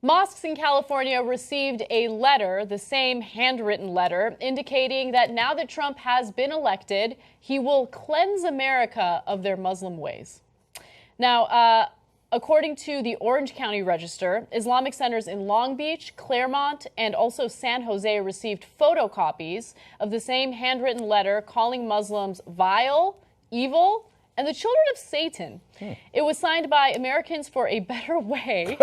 Mosques in California received a letter, the same handwritten letter, indicating that now that Trump has been elected, he will cleanse America of their Muslim ways. Now, according to the Orange County Register, Islamic centers in Long Beach, Claremont, and also San Jose received photocopies of the same handwritten letter calling Muslims vile, evil, and the children of Satan. It was signed by Americans for a Better Way.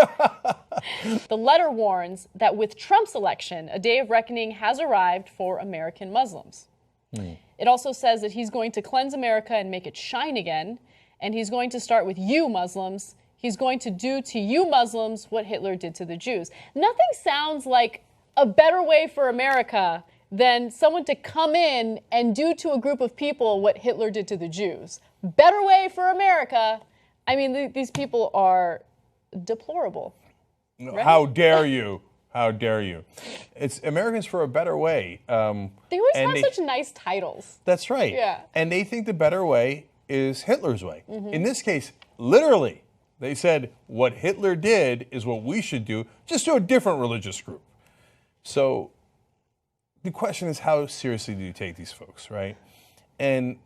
The letter warns that with Trump's election, a day of reckoning has arrived for American Muslims. It also says that he's going to cleanse America and make it shine again, and he's going to start with you Muslims. He's going to do to you Muslims what Hitler did to the Jews. Nothing sounds like a better way for America than someone to come in and do to a group of people what Hitler did to the Jews. Better way for America. I mean, these people are deplorable. Right? How dare you? How dare you? It's Americans for a Better Way. They always have such nice titles. That's right. Yeah. And they think the better way is Hitler's way. In this case, literally, they said what Hitler did is what we should do, just to a different religious group. So the question is, how seriously do you take these folks, right? And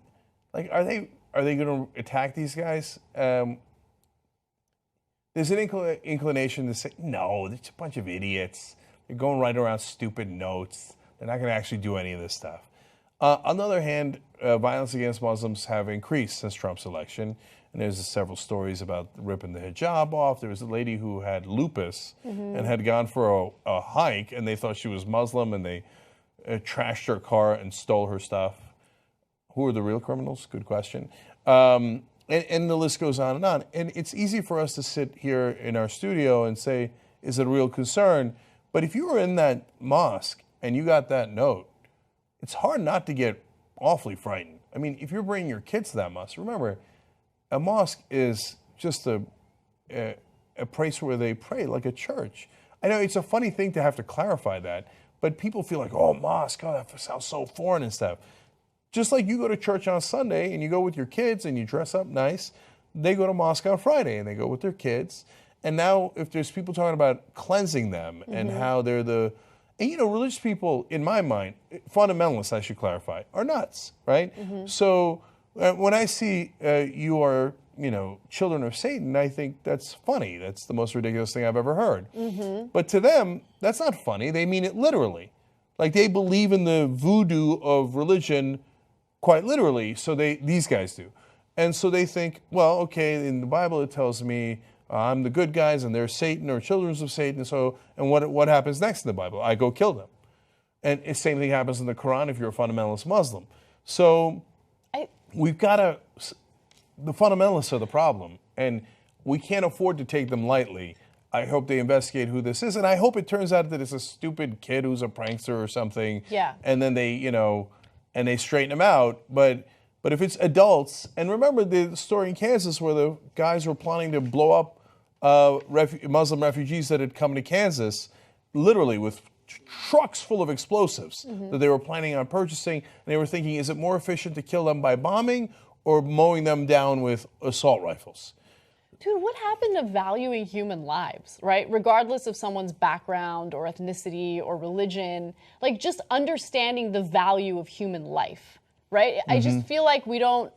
like, are they going to attack these guys? There's an inclination to say, no, they're just a bunch of idiots. They're going right around stupid notes. They're not going to actually do any of this stuff. On the other hand, violence against Muslims have increased since Trump's election. And there's several stories about ripping the hijab off. There was a lady who had lupus and had gone for a hike, and they thought she was Muslim, and they trashed her car and stole her stuff. Who are the real criminals? Good question. And the list goes on. And it's easy for us to sit here in our studio and say, is it a real concern? But if you were in that mosque and you got that note, it's hard not to get awfully frightened. I mean, if you're bringing your kids to that mosque, remember, a mosque is just a place where they pray, like a church. I know it's a funny thing to have to clarify that, but people feel like, oh, mosque, oh, that sounds so foreign and stuff. Just like you go to church on Sunday and you go with your kids and you dress up nice, they go to mosque on Friday and they go with their kids. And now if there's people talking about cleansing them and how they're and you know, religious people, in my mind, fundamentalists, I should clarify, are nuts, right? So when I see you are, you know, children of Satan, I think that's funny. That's the most ridiculous thing I've ever heard. But to them, that's not funny. They mean it literally. Like, they believe in the voodoo of religion quite literally, so these guys do. And so they think, well, okay, in the Bible it tells me I'm the good guys and they're Satan or children of Satan. So, and what happens next in the Bible? I go kill them. And the same thing happens in the Quran if you're a fundamentalist Muslim. So we've got to, the fundamentalists are the problem, and we can't afford to take them lightly. I hope they investigate who this is, and I hope it turns out that it's a stupid kid who's a prankster or something. Yeah. And then they, you know, and they straighten him out. But if it's adults, and remember the story in Kansas where the guys were planning to blow up Muslim refugees that had come to Kansas, literally with trucks full of explosives that they were planning on purchasing. And they were thinking, is it more efficient to kill them by bombing or mowing them down with assault rifles? Dude, what happened to valuing human lives, right? Regardless of someone's background or ethnicity or religion, like just understanding the value of human life, right? I just feel like we don't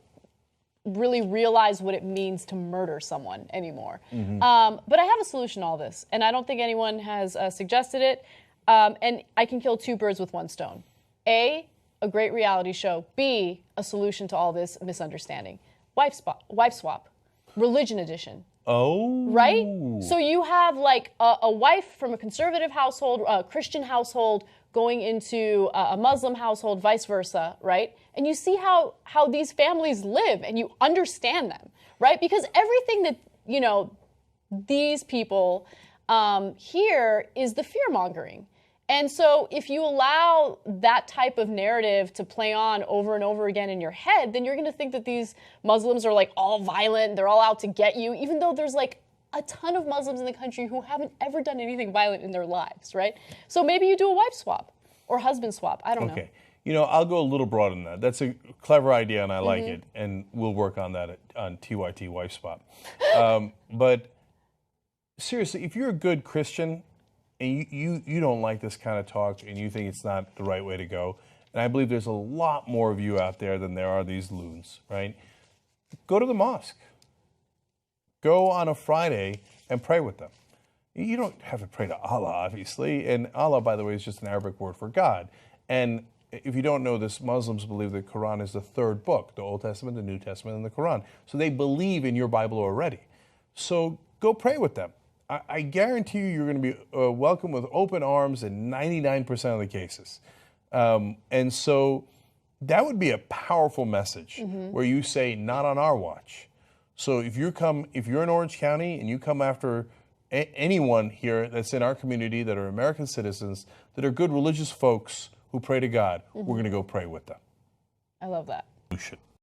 really realize what it means to murder someone anymore. But I have a solution to all this, and I don't think anyone has suggested it. And I can kill two birds with one stone. A great reality show. B, a solution to all this misunderstanding. Wife swap. Religion edition. Oh. Right? So you have like a wife from a conservative household, a Christian household, going into a Muslim household, vice versa, right? And you see how these families live and you understand them, right? Because everything that, you know, these people hear is the fear-mongering. And so if you allow that type of narrative to play on over and over again in your head, then you're going to think that these Muslims are like all violent, they're all out to get you, even though there's like a ton of Muslims in the country who haven't ever done anything violent in their lives, right? So maybe you do a wife swap or husband swap. I don't know. Okay. You know, I'll go a little broad on that. That's a clever idea and I like it. And we'll work on that on TYT Wife Swap. But seriously, if you're a good Christian and you don't like this kind of talk and you think it's not the right way to go, and I believe there's a lot more of you out there than there are these loons, right? Go to the mosque. Go on a Friday and pray with them. You don't have to pray to Allah, obviously, and Allah, by the way, is just an Arabic word for God. And if you don't know this, Muslims believe the Quran is the third book, the Old Testament, the New Testament, and the Quran. So they believe in your Bible already. So go pray with them. I guarantee you're going to be welcomed with open arms in 99% of the cases. And so that would be a powerful message where you say, not on our watch. So if you're in Orange County and you come after anyone here that's in our community that are American citizens, that are good religious folks who pray to God, we're going to go pray with them. I love that. We should.